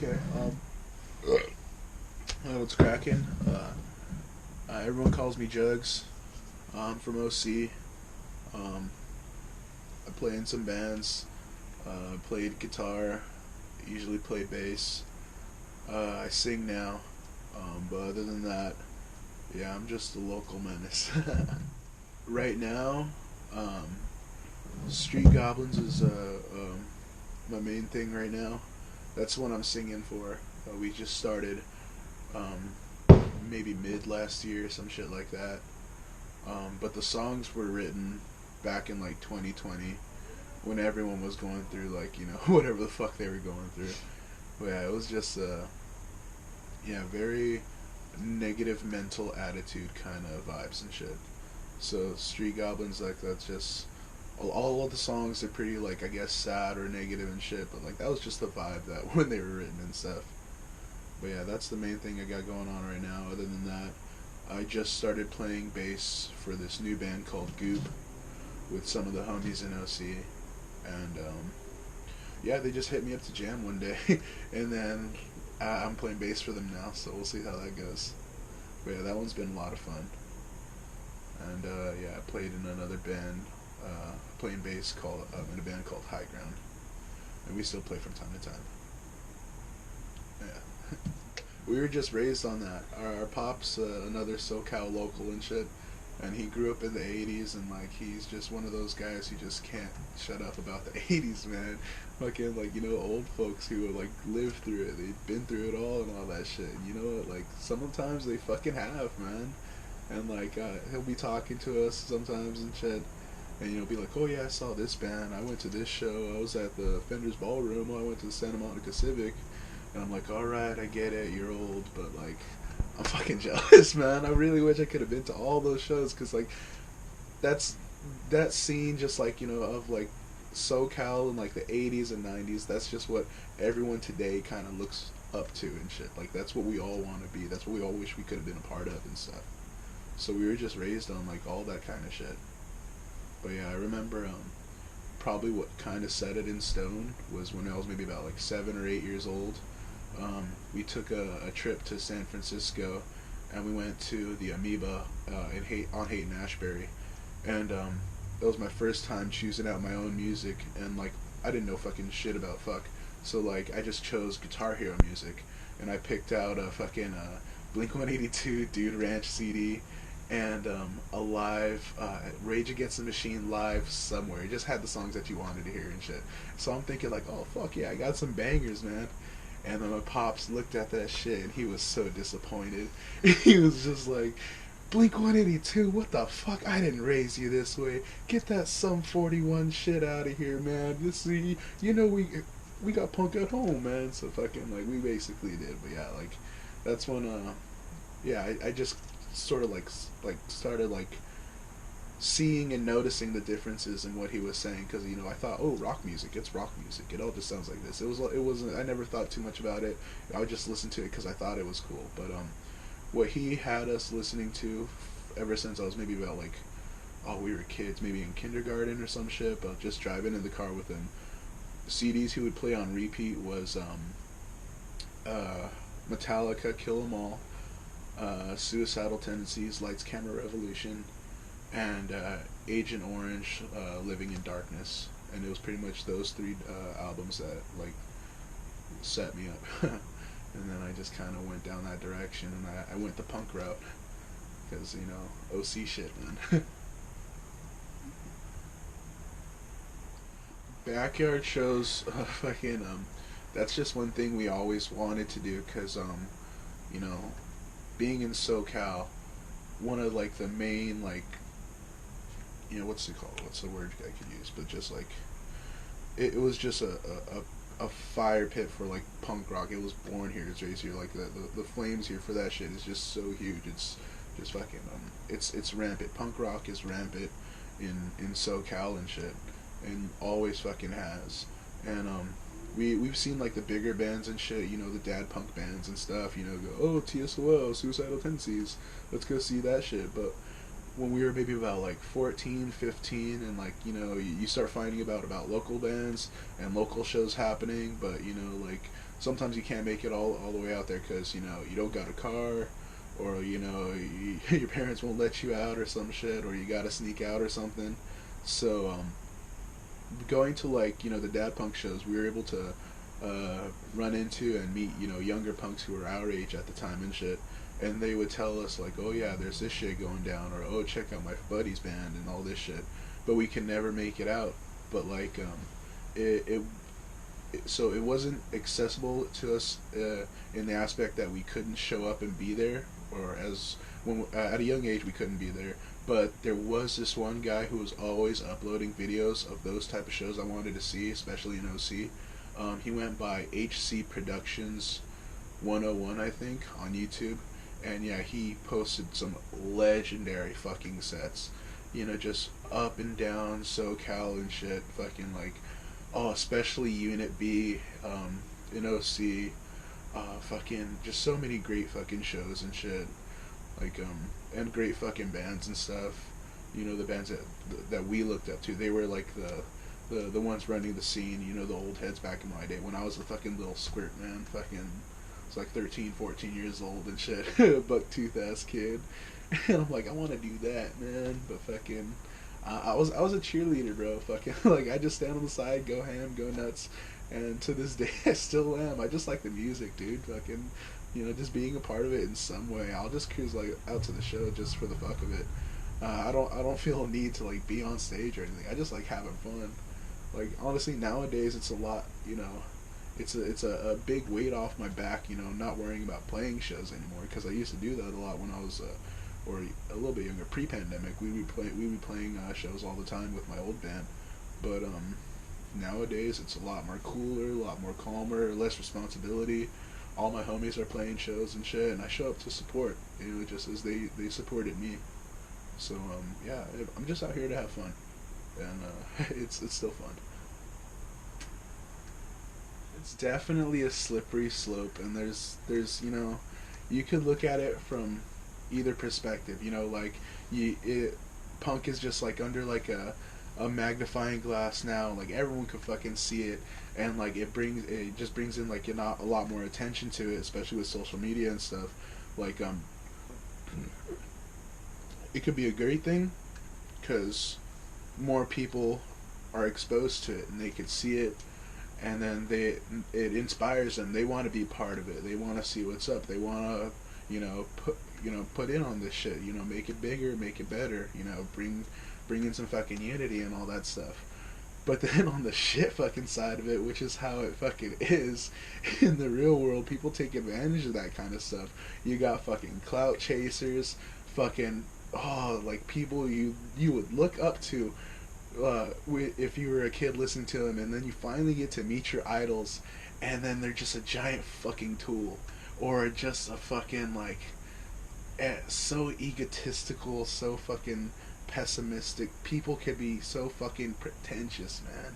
Okay. What's cracking? Everyone calls me Juggz. I'm from OC. Um, I play in some bands. Played guitar. Usually play bass. I sing now. But other than that, yeah, I'm just a local menace. Right now, um, Street Goblins is my main thing right now. That's what I'm singing for. We just started um, maybe mid last year, some shit like that. But the songs were written back in like 2020 when everyone was going through like whatever the fuck they were going through. But yeah, it was just yeah, very negative mental attitude kind of vibes and shit. So Street Goblins, like, that's just all of the songs are pretty, like, I guess sad or negative and shit, but like that was just the vibe that when they were written and stuff. But yeah, that's the main thing I got going on right now. Other than that, I just started playing bass for this new band called Goop with some of the homies in OC, and yeah, they just hit me up to jam one day, and then I'm playing bass for them now, so we'll see how that goes. But yeah, that one's been a lot of fun. And yeah, I played in another band, playing bass in a band called High Ground, and we still play from time to time. Yeah, we were just raised on that. Our pop's another SoCal local and shit, and he grew up in the '80s, and like he's just one of those guys who just can't shut up about the '80s, man. Fucking like old folks who like lived through it, they've been through it all and all that shit. And you know what? Like sometimes they fucking have, man. And like he'll be talking to us sometimes and shit, and be like, oh yeah, I saw this band, I went to this show, I was at the Fender's Ballroom, I went to the Santa Monica Civic, and I'm like, all right, I get it, you're old, but like I'm fucking jealous, man. I really wish I could have been to all those shows, because like that's that scene, just like of like SoCal in like the '80s and '90s. That's just what everyone today kind of looks up to and shit. Like that's what we all want to be. That's what we all wish we could have been a part of and stuff. So we were just raised on like all that kind of shit. But yeah, I remember probably what kind of set it in stone was when I was maybe about like 7 or 8 years old. We took a trip to San Francisco, and we went to the Amoeba on Haight and Ashbury, and that was my first time choosing out my own music, and like I didn't know fucking shit about fuck, so like I just chose Guitar Hero music, and I picked out a fucking Blink 182 Dude Ranch CD, and a live Rage Against the Machine live somewhere. It just had the songs that you wanted to hear and shit. So I'm thinking like, oh fuck yeah, I got some bangers, man. And then my pops looked at that shit and he was so disappointed. He was just like, Blink 182, what the fuck? I didn't raise you this way. Get that Sum 41 shit out of here, man. We got punk at home, man. So fucking like we basically did. But yeah, like that's when yeah, I just sort of like started like seeing and noticing the differences in what he was saying, because I thought, oh, rock music, it's rock music, it all just sounds like this. It wasn't, I never thought too much about it. I would just listen to it because I thought it was cool. But what he had us listening to ever since I was maybe about like, oh, we were kids, maybe in kindergarten or some shit, but just driving in the car with him, CDs he would play on repeat was Metallica, Kill 'Em All, Suicidal Tendencies, Lights Camera Revolution, and Agent Orange, Living in Darkness. And it was pretty much those three albums that like set me up. And then I just kind of went down that direction, and I went the punk route, because OC shit, man. Backyard shows, fucking that's just one thing we always wanted to do, because you know being in SoCal, one of like the main like what's it called? What's the word I could use? But just like it was just a fire pit for like punk rock. It was born here, it's raised here. Like the flames here for that shit is just so huge. It's just fucking it's rampant. Punk rock is rampant in SoCal and shit, and always fucking has. And we've seen like the bigger bands and shit, the dad punk bands and stuff, go, oh, TSOL, Suicidal Tendencies, let's go see that shit. But when we were maybe about like 14, 15, and like, you start finding about local bands and local shows happening, but like sometimes you can't make it all the way out there because, you know, you don't got a car, or, you know, your parents won't let you out or some shit, or you gotta sneak out or something. So going to, like, you know, the dad punk shows, we were able to run into and meet, you know, younger punks who were our age at the time and shit, and they would tell us like, oh yeah, there's this shit going down, or oh, check out my buddy's band and all this shit, but we could never make it out. But like it, it so it wasn't accessible to us in the aspect that we couldn't show up and be there, or as when at a young age we couldn't be there. But there was this one guy who was always uploading videos of those type of shows I wanted to see, especially in OC. He went by HC Productions 101, I think, on YouTube, and yeah, he posted some legendary fucking sets. You know, just up and down SoCal and shit, fucking like, oh, especially Unit B, in OC, fucking just so many great fucking shows and shit, like and great fucking bands and stuff. You know, the bands that we looked up to, they were like the ones running the scene. You know, the old heads back in my day when I was a fucking little squirt man, fucking. I was like 13, 14 years old and shit, buck-tooth ass kid, and I'm like, I want to do that, man, but fucking, I was a cheerleader, bro, fucking, like, I just stand on the side, go ham, go nuts, and to this day, I still am. I just like the music, dude, fucking, you know, just being a part of it in some way. I'll just cruise, like, out to the show just for the fuck of it. I don't feel a need to, like, be on stage or anything. I just like having fun. Like, honestly, nowadays, it's a lot, you know, it's a big weight off my back, you know, not worrying about playing shows anymore, because I used to do that a lot when I was or a little bit younger, pre-pandemic. We'd be playing shows all the time with my old band, but nowadays it's a lot more cooler, a lot more calmer, less responsibility. All my homies are playing shows and shit, and I show up to support, you know, just as they supported me. So yeah, I'm just out here to have fun, and it's still fun. It's definitely a slippery slope, and there's you know, you could look at it from either perspective. You know, like punk is just like under like a magnifying glass now. Like everyone could fucking see it, and like it just brings in like a lot more attention to it, especially with social media and stuff. Like it could be a great thing because more people are exposed to it and they could see it, and then it inspires them. They want to be part of it. They want to see what's up. They want to, you know, put in on this shit. You know, make it bigger, make it better. You know, bring in some fucking unity and all that stuff. But then on the shit fucking side of it, which is how it fucking is in the real world, people take advantage of that kind of stuff. You got fucking clout chasers, fucking like people you would look up to. If you were a kid listening to them, and then you finally get to meet your idols, and then they're just a giant fucking tool, or just a fucking like so egotistical, so fucking pessimistic. People could be so fucking pretentious, man,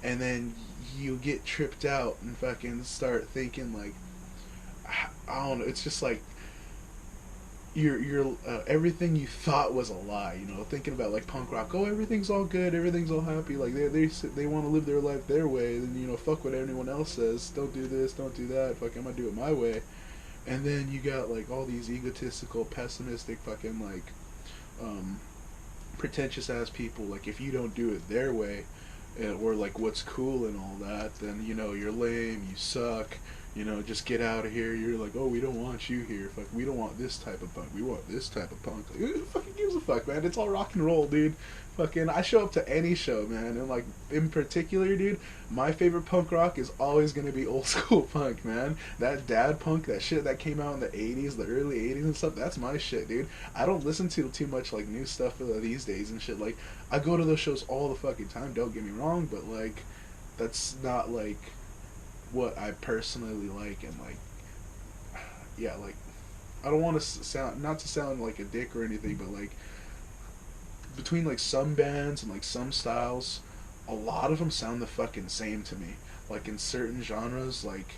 and then you get tripped out and fucking start thinking like, I don't know, it's just like you're everything you thought was a lie, you know, thinking about like punk rock, oh, everything's all good, everything's all happy, like they want to live their life their way, then, you know, fuck what anyone else says, don't do this, don't do that, fuck, I'm gonna do it my way. And then you got like all these egotistical, pessimistic, fucking like pretentious ass people, like if you don't do it their way, or like what's cool and all that, then, you know, you're lame, you suck, you know, just get out of here. You're like, oh, we don't want you here. Fuck, we don't want this type of punk. We want this type of punk. Like, who fucking gives a fuck, man? It's all rock and roll, dude. Fucking, I show up to any show, man. And, like, in particular, dude, my favorite punk rock is always going to be old school punk, man. That dad punk, that shit that came out in the 80s, the early 80s and stuff, that's my shit, dude. I don't listen to too much, like, new stuff these days and shit. Like, I go to those shows all the fucking time, don't get me wrong, but, like, that's not, like, what I personally like. And like, yeah, like, I don't want to sound, not to sound like a dick or anything, but like, between like some bands and like some styles, a lot of them sound the fucking same to me. Like in certain genres, like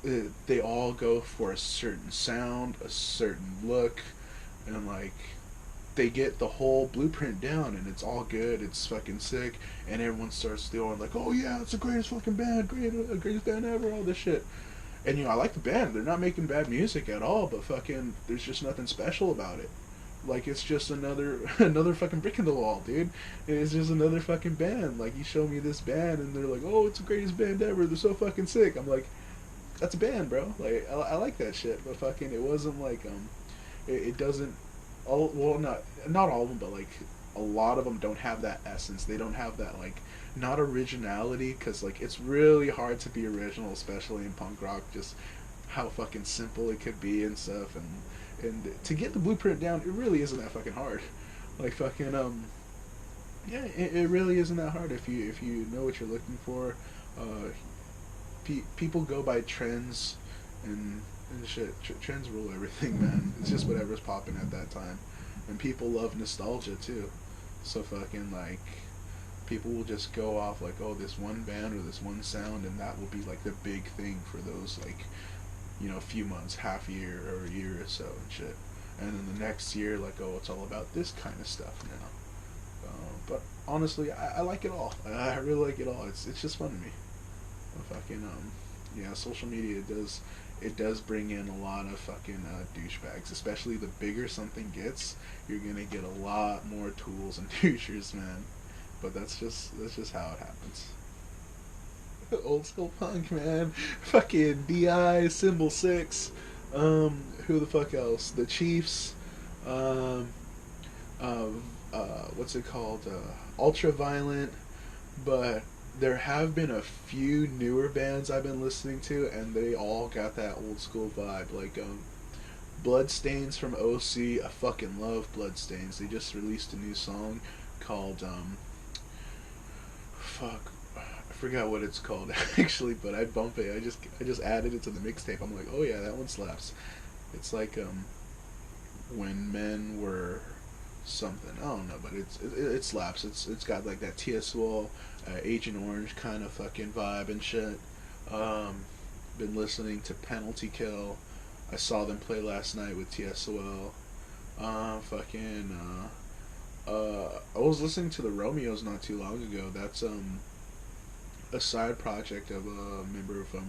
they all go for a certain sound, a certain look, and like they get the whole blueprint down, and it's all good, it's fucking sick, and everyone starts going like, oh yeah, it's the greatest fucking band, greatest band ever, all this shit. And I like the band. They're not making bad music at all, but fucking there's just nothing special about it. Like it's just another another fucking brick in the wall, dude. It's just another fucking band. Like you show me this band and they're like, "Oh, it's the greatest band ever. They're so fucking sick." I'm like, "That's a band, bro." Like I like that shit, but fucking it wasn't like it doesn't all well not all of them, but like a lot of them don't have that essence. They don't have that like not originality, because like it's really hard to be original, especially in punk rock. Just how fucking simple it could be and stuff, and to get the blueprint down, it really isn't that fucking hard. Like fucking yeah, it really isn't that hard if you know what you're looking for. Uh, People go by trends and shit. Trends rule everything, man. It's just whatever's popping at that time, and people love nostalgia too. So fucking like people will just go off like, oh, this one band or this one sound, and that will be like the big thing for those like, few months, half year or a year or so and shit. And then the next year, like, oh, it's all about this kind of stuff now. But honestly, I like it all. I really like it all. It's just fun to me. Fucking yeah, social media does bring in a lot of fucking douchebags. Especially the bigger something gets, you're gonna get a lot more tools and douchers, man. But that's just how it happens. Old school punk, man. Fucking DI, Symbol 6. Who the fuck else? The Chiefs. Um, what's it called? Ultra Violent. But there have been a few newer bands I've been listening to, and they all got that old school vibe. Like, Bloodstains from OC. I fucking love Bloodstains. They just released a new song called, fuck, I forgot what it's called actually, but I bump it. I just added it to the mixtape. I'm like, oh yeah, that one slaps. It's like when men were something. I don't know, but it slaps. It's got like that TSOL, Agent Orange kind of fucking vibe and shit. Been listening to Penalty Kill. I saw them play last night with TSOL. I was listening to the Romeos not too long ago. That's a side project of a member from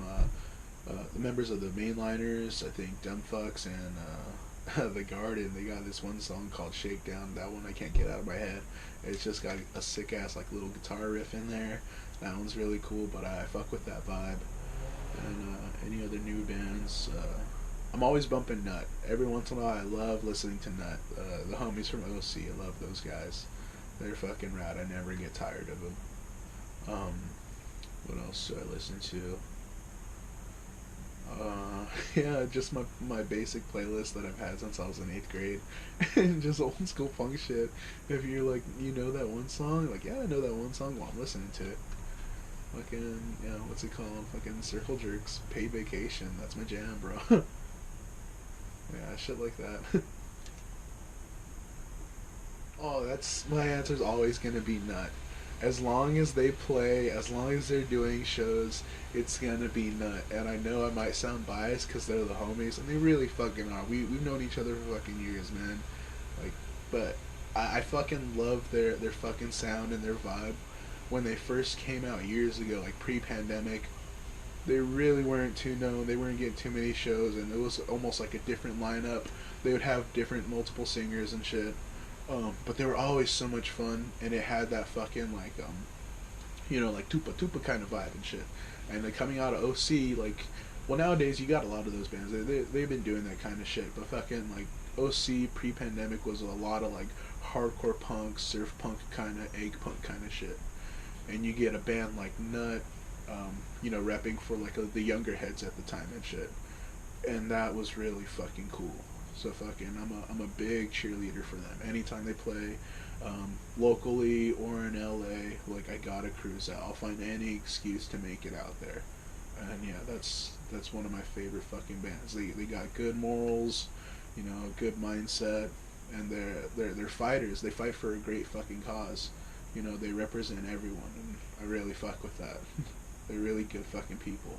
the members of the Mainliners. I think Dumbfucks and the Garden. They got this one song called Shakedown. That one I can't get out of my head. It's just got a sick ass like little guitar riff in there. That one's really cool, but I fuck with that vibe. And any other new bands? I'm always bumping Nut. Every once in a while, I love listening to Nut. The homies from OC, I love those guys. They're fucking rad. I never get tired of them. What else do I listen to? Yeah, just my basic playlist that I've had since I was in 8th grade. And just old school punk shit. If you're like, that one song? Like, yeah, I know that one song. Well, I'm listening to it. Fucking, yeah, what's it called? Fucking Circle Jerks, Paid Vacation. That's my jam, bro. Yeah, shit like that. Oh, that's my answer's always gonna be Nut. As long as they play, as long as they're doing shows, it's gonna be Nut. And I know I might sound biased because they're the homies, and they really fucking are. We've known each other for fucking years, man. Like, but I fucking love their fucking sound and their vibe. When they first came out years ago, like pre-pandemic, they really weren't too known. They weren't getting too many shows, and it was almost like a different lineup. They would have different multiple singers and shit. But they were always so much fun, and it had that fucking like like Tupa Tupa kind of vibe and shit. And like coming out of OC, like, well, nowadays you got a lot of those bands. They've been doing that kind of shit. But fucking like OC pre-pandemic was a lot of like hardcore punk, surf punk kind of, egg punk kind of shit. And you get a band like Nut, repping for like the younger heads at the time and shit, and that was really fucking cool. So fucking, I'm a big cheerleader for them. Anytime they play, locally or in LA, like I gotta cruise out. I'll find any excuse to make it out there, and yeah, that's one of my favorite fucking bands. They got good morals, good mindset, and they're fighters. They fight for a great fucking cause. They represent everyone, and I really fuck with that. They're really good fucking people.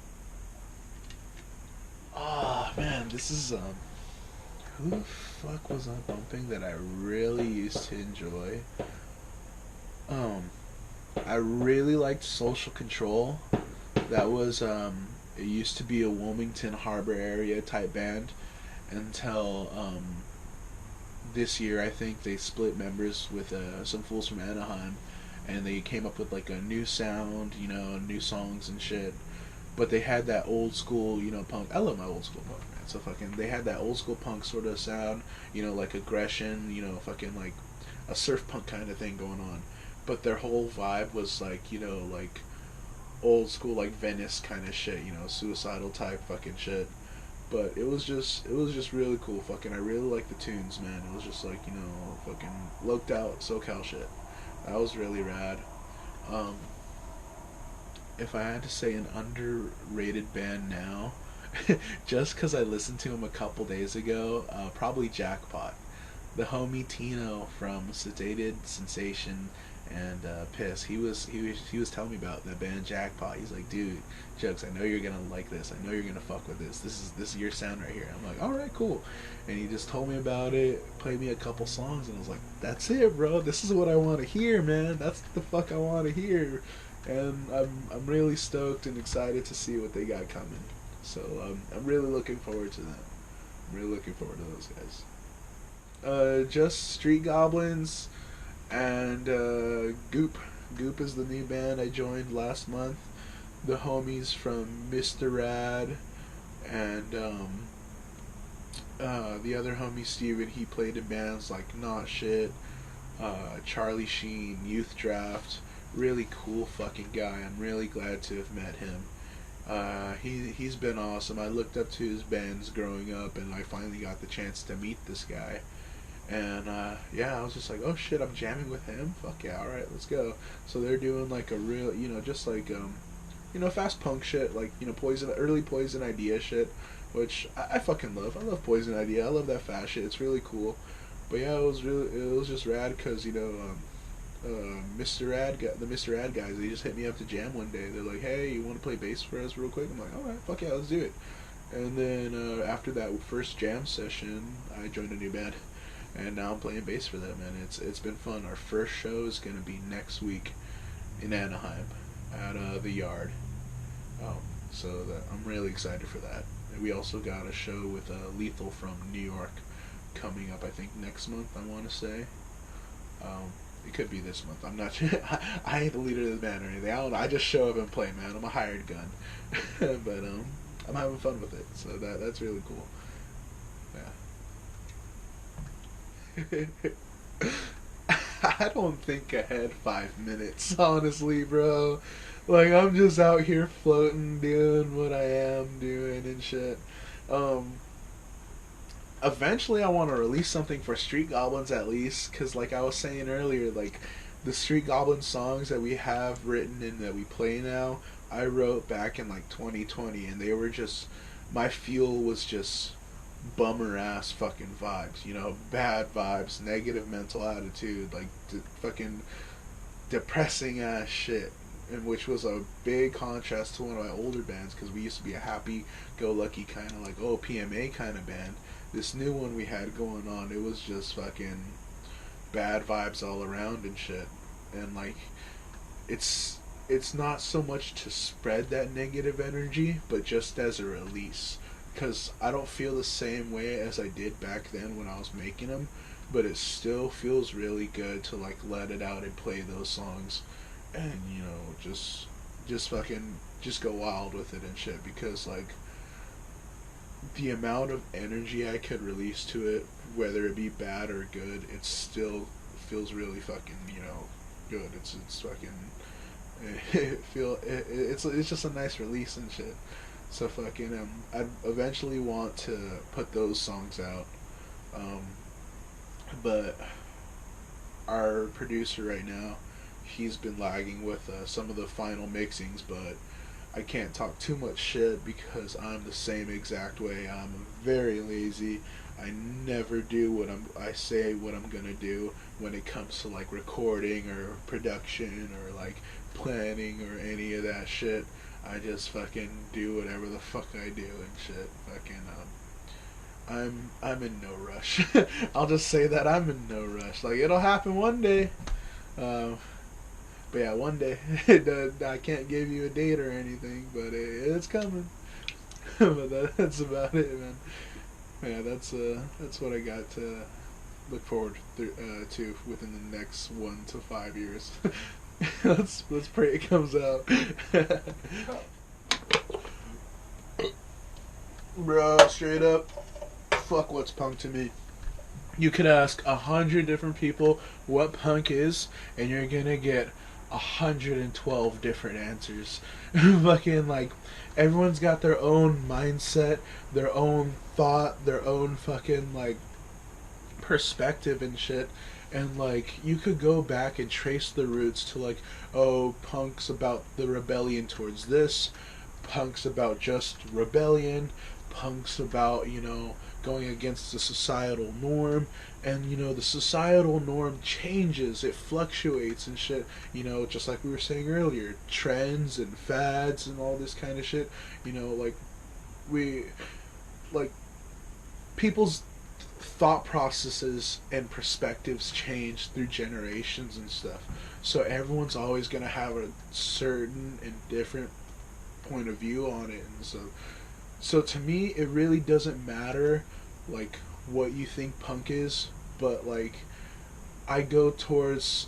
Ah, man, this is, who the fuck was I bumping that I really used to enjoy? I really liked Social Control. That was, It used to be a Wilmington Harbor area type band until this year. I think they split members with some fools from Anaheim, and they came up with like a new sound, you know, new songs and shit. But they had that old school, you know, punk. I love my old school punk, man. So fucking, they had that old school punk sort of sound, you know, like aggression, you know, fucking like a surf punk kind of thing going on. But their whole vibe was like, you know, like old school, like Venice kind of shit, you know, suicidal type fucking shit. But it was just really cool. Fucking, I really like the tunes, man. It was just like, you know, fucking loped out SoCal shit. That was really rad. Um, if I had to say an underrated band now, just because I listened to him a couple days ago, probably Jackpot. The homie Tino from Sedated Sensation and Piss. He was telling me about the band Jackpot. He's like, dude, Juggz, I know you're gonna like this. I know you're gonna fuck with this. This is your sound right here. I'm like, all right, cool. And he just told me about it, played me a couple songs, and I was like, that's it, bro. This is what I want to hear, man. That's the fuck I want to hear. And I'm really stoked and excited to see what they got coming. So I'm really looking forward to that. I'm really looking forward to those guys. Just Street Goblins and Goop. Goop is the new band I joined last month. The homies from Mr. Rad and the other homie Steven, he played in bands like Not Shit, Charlie Sheen, Youth Draft. Really cool fucking guy. I'm really glad to have met him. He's been awesome. I looked up to his bands growing up, and I finally got the chance to meet this guy. And yeah, I was just like, oh shit, I'm jamming with him. Fuck yeah, all right, let's go. So they're doing like a real, you know, just like you know, fast punk shit, like, you know, early Poison Idea shit, which I fucking love. I love Poison Idea. I love that fast shit. It's really cool. But yeah, it was just rad because, you know, the Mr. Rad guys, they just hit me up to jam one day. They're like, hey, you want to play bass for us real quick? I'm like, all right, fuck yeah, let's do it. And then after that first jam session, I joined a new band, and now I'm playing bass for them, and it's been fun. Our first show is gonna be next week in Anaheim at the Yard. So I'm really excited for that. And we also got a show with Lethal from New York coming up, I think next month, I want to say. It could be this month. I'm not sure. I ain't the leader of the band or anything. I don't know. I just show up and play, man. I'm a hired gun. But I'm having fun with it. So that's really cool. Yeah. I don't think I had 5 minutes, honestly, bro. Like, I'm just out here floating, doing what I am doing and shit. Eventually I want to release something for Street Goblins at least, because like I was saying earlier, like the Street Goblins songs that we have written and that we play now, I wrote back in like 2020, and they were just, my fuel was just bummer ass fucking vibes, you know, bad vibes, negative mental attitude, like fucking depressing ass shit, and which was a big contrast to one of my older bands, because we used to be a happy-go-lucky kind of like, oh, PMA kind of band. This new one we had going on, it was just fucking bad vibes all around and shit. And like, it's not so much to spread that negative energy, but just as a release. Because I don't feel the same way as I did back then when I was making them, but it still feels really good to like let it out and play those songs, and you know, just fucking just go wild with it and shit. Because like, the amount of energy I could release to it, whether it be bad or good, it still feels really fucking, you know, good. It's fucking it's just a nice release and shit. So fucking I eventually want to put those songs out, but our producer right now, he's been lagging with some of the final mixings, but I can't talk too much shit because I'm the same exact way. I'm very lazy. I never do I say what I'm gonna do when it comes to like recording or production or like planning or any of that shit. I just fucking do whatever the fuck I do and shit. Fucking I'm in no rush. I'll just say that I'm in no rush. Like, it'll happen one day. But yeah, one day. I can't give you a date or anything, but it's coming. But that's about it, man. Yeah, that's what I got to look forward to within the next 1 to 5 years. Let's pray it comes out. Bro, straight up, fuck what's punk to me. You could ask 100 different people what punk is, and you're gonna get 112 different answers. Fucking like, everyone's got their own mindset, their own thought, their own fucking like perspective and shit. And like, you could go back and trace the roots to like, oh, punk's about the rebellion towards this, punk's about just rebellion, punk's about, going against the societal norm. And the societal norm changes, it fluctuates and shit, just like we were saying earlier, trends and fads and all this kind of shit. Like people's thought processes and perspectives change through generations and stuff. So everyone's always going to have a certain and different point of view on it. And so to me, it really doesn't matter like what you think punk is, but like, I go towards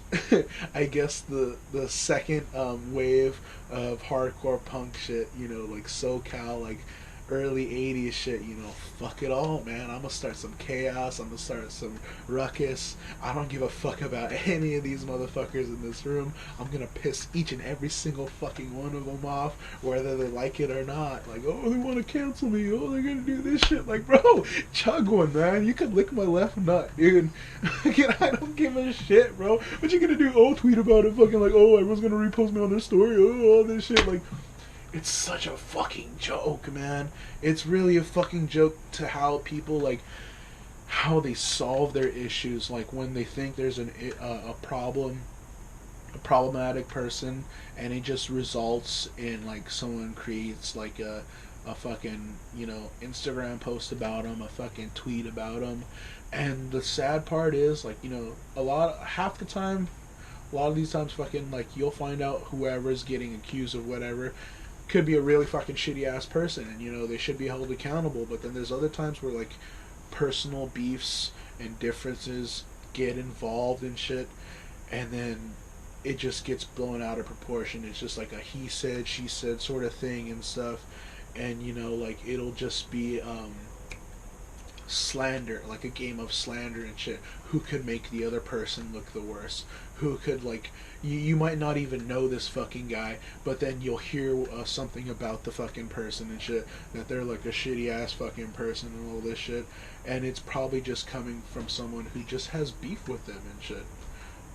I guess the second wave of hardcore punk shit, like SoCal, like early 80s shit. Fuck it all, man. I'm gonna start some chaos, I'm gonna start some ruckus. I don't give a fuck about any of these motherfuckers in this room. I'm gonna piss each and every single fucking one of them off, whether they like it or not. Like, oh, they want to cancel me, oh, they're gonna do this shit. Like, bro, chug one, man. You could lick my left nut, dude. I don't give a shit, bro. What you gonna do? Oh, tweet about it, fucking like, oh, everyone's gonna repost me on their story, oh, all this shit. Like, it's such a fucking joke, man. It's really a fucking joke to how people, like, how they solve their issues. Like, when they think there's a problematic person, and it just results in, like, someone creates, like, a fucking, Instagram post about them, a fucking tweet about them. And the sad part is, like, half the time, a lot of these times, fucking, like, you'll find out whoever's getting accused of whatever could be a really fucking shitty ass person, and they should be held accountable. But then there's other times where like personal beefs and differences get involved in shit, and then it just gets blown out of proportion. It's just like a he said, she said sort of thing and stuff. And like, it'll just be slander, like a game of slander and shit. Who could make the other person look the worst? Who could, like, you might not even know this fucking guy, but then you'll hear something about the fucking person and shit, that they're like a shitty ass fucking person and all this shit, and it's probably just coming from someone who just has beef with them and shit.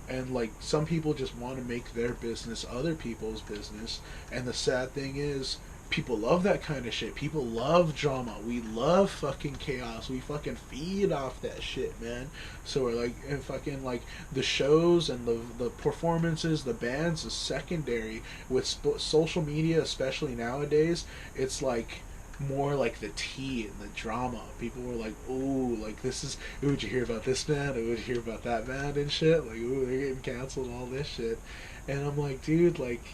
And like, some people just want to make their business other people's business, and the sad thing is, people love that kind of shit. People love drama. We love fucking chaos. We fucking feed off that shit, man. So we're like, and fucking like, the shows and the performances, the bands is secondary. With social media, especially nowadays, it's like more like the tea and the drama. People were like, ooh, like, this is, ooh, did you hear about this band? Ooh, did you hear about that band and shit? Like, ooh, they're getting canceled and all this shit. And I'm like, dude, like,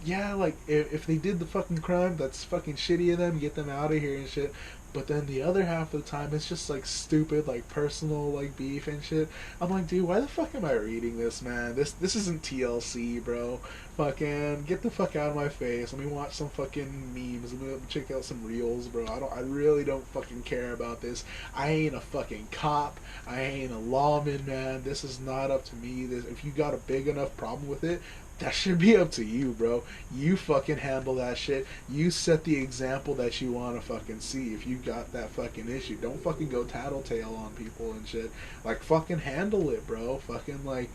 yeah, like, if they did the fucking crime, that's fucking shitty of them, get them out of here and shit. But then the other half of the time, it's just, like, stupid, like, personal, like, beef and shit. I'm like, dude, why the fuck am I reading this, man? This isn't TLC, bro. Fucking get the fuck out of my face. Let me watch some fucking memes. Let me check out some reels, bro. I really don't fucking care about this. I ain't a fucking cop. I ain't a lawman, man. This is not up to me. If you got a big enough problem with it, that should be up to you, bro. You fucking handle that shit. You set the example that you want to fucking see. If you got that fucking issue, don't fucking go tattletale on people and shit. Like, fucking handle it, bro. Fucking, like,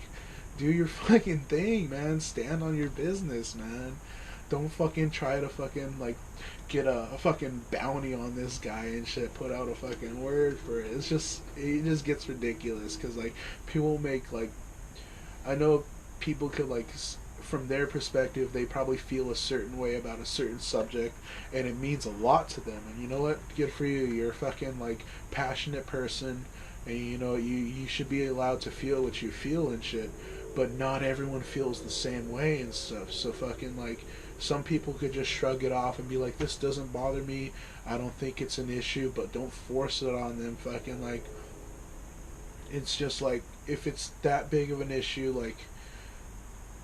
do your fucking thing, man. Stand on your business, man. Don't fucking try to fucking, like, get a fucking bounty on this guy and shit. Put out a fucking word for it. It just gets ridiculous. Because, like, people make, like, I know people could, like, from their perspective, they probably feel a certain way about a certain subject, and it means a lot to them. And you know what? Good for you. You're a fucking, like, passionate person, and you should be allowed to feel what you feel and shit. But not everyone feels the same way and stuff. So fucking, like, some people could just shrug it off and be like, this doesn't bother me, I don't think it's an issue, but don't force it on them. Fucking like, it's just like, if it's that big of an issue, like,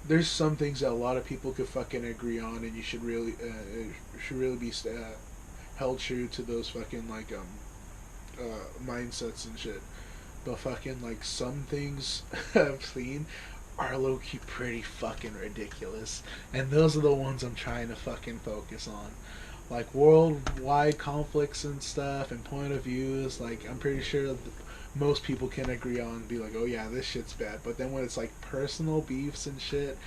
there's some things that a lot of people could fucking agree on, and you should really be held true to those fucking like mindsets and shit. But fucking like, some things I've seen are low-key pretty fucking ridiculous, and those are the ones I'm trying to fucking focus on. Like worldwide conflicts and stuff and point of views, like I'm pretty sure most people can agree on, be like, oh yeah, this shit's bad. But then when it's like personal beefs and shit,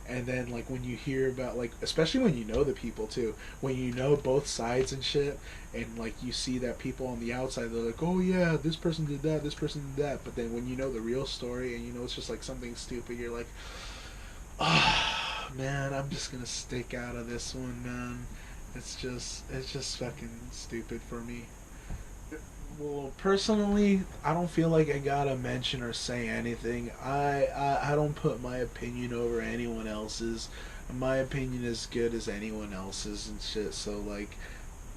and then like when you hear about, like, especially when you know the people too, when you know both sides and shit, and like you see that people on the outside, they're like, oh yeah, this person did that, this person did that, but then when you know the real story and you know it's just like something stupid, you're like, ah, oh, man, I'm just gonna stick out of this one, man. It's just fucking stupid for me. Well, personally, I don't feel like I gotta mention or say anything. I don't put my opinion over anyone else's. My opinion is good as anyone else's and shit. So like,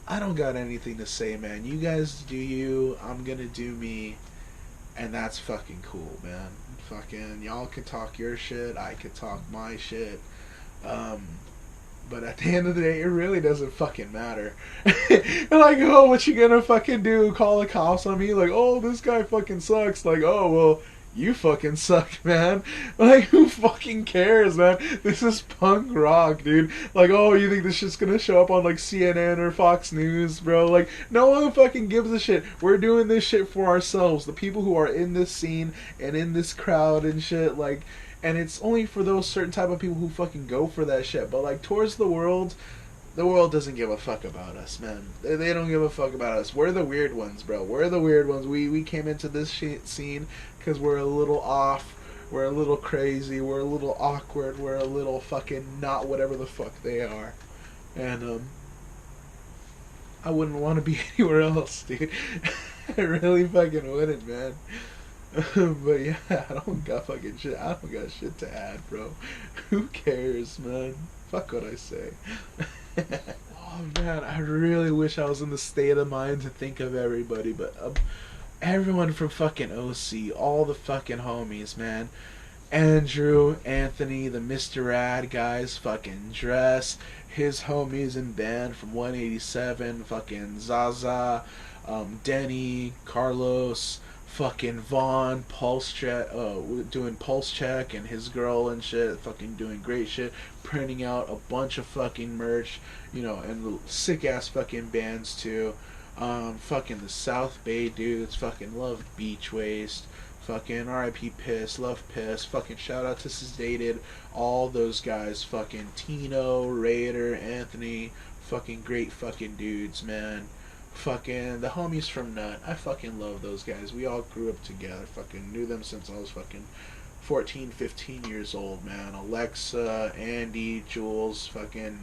I don't got anything to say, man. You guys do you. I'm gonna do me, and that's fucking cool, man. Fucking y'all could talk your shit. I could talk my shit. But at the end of the day, it really doesn't fucking matter. Like, oh, what you gonna fucking do? Call the cops on me? Like, oh, this guy fucking sucks. Like, oh, well, you fucking suck, man. Like, who fucking cares, man? This is punk rock, dude. Like, oh, you think this shit's gonna show up on, like, CNN or Fox News, bro? Like, no one fucking gives a shit. We're doing this shit for ourselves. The people who are in this scene and in this crowd and shit, like... And it's only for those certain type of people who fucking go for that shit. But like, towards the world doesn't give a fuck about us, man. They don't give a fuck about us. We're the weird ones, bro. We're the weird ones. We came into this scene because we're a little off. We're a little crazy. We're a little awkward. We're a little fucking not whatever the fuck they are. And I wouldn't want to be anywhere else, dude. I really fucking wouldn't, man. But yeah, I don't got fucking shit. I don't got shit to add, bro. Who cares, man? Fuck what I say. Oh man, I really wish I was in the state of mind to think of everybody, but everyone from fucking OC, all the fucking homies, man. Andrew, Anthony, the Mr. Rad guys, fucking Dress, his homies in band from 187, fucking Zaza, Denny, Carlos, fucking Vaughn, Pulse Check, doing Pulse Check, and his girl and shit, fucking doing great shit, printing out a bunch of fucking merch, you know, and sick ass fucking bands too. Fucking the South Bay dudes, fucking love Beach Waste, fucking R.I.P. Piss, love Piss, fucking shout out to Sedated, all those guys, fucking Tino, Raider, Anthony, fucking great fucking dudes, man. Fucking the homies from Nut, I fucking love those guys. We all grew up together, fucking knew them since I was fucking 14, 15 years old, man. Alexa, Andy, Jules, fucking,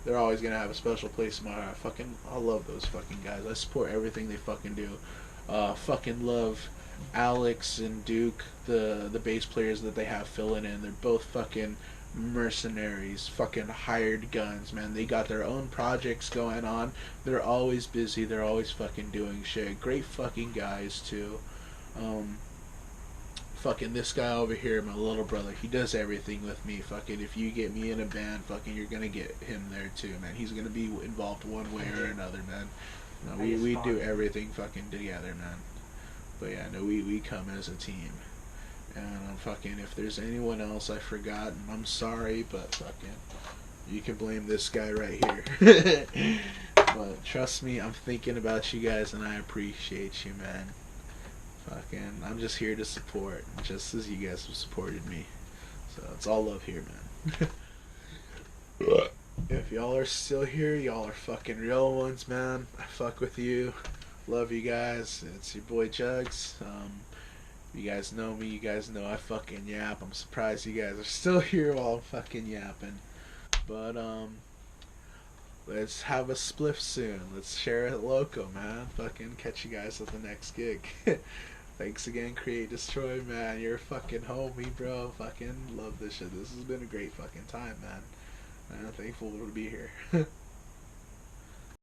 they're always gonna have a special place in my heart. Fucking, I love those fucking guys. I support everything they fucking do. Fucking love Alex and Duke, the bass players that they have filling in. They're both fucking mercenaries, fucking hired guns, man. They got their own projects going on. They're always busy. They're always fucking doing shit. Great fucking guys too. Fucking this guy over here, my little brother, he does everything with me. Fucking if you get me in a band, fucking you're gonna get him there too, man. He's gonna be involved one way or another, man. No, we do everything fucking together, man. But yeah, no, we come as a team. And fucking, if there's anyone else I forgot, I'm sorry, but fucking, you can blame this guy right here. But trust me, I'm thinking about you guys, and I appreciate you, man. Fucking, I'm just here to support, just as you guys have supported me. So it's all love here, man. If y'all are still here, y'all are fucking real ones, man. I fuck with you. Love you guys. It's your boy Juggz. You guys know me, you guys know I fucking yap. I'm surprised you guys are still here while I'm fucking yapping. But, let's have a spliff soon. Let's share it loco, man. Fucking catch you guys at the next gig. Thanks again, Create Destroy, man. You're a fucking homie, bro. Fucking love this shit. This has been a great fucking time, man. I'm thankful to be here.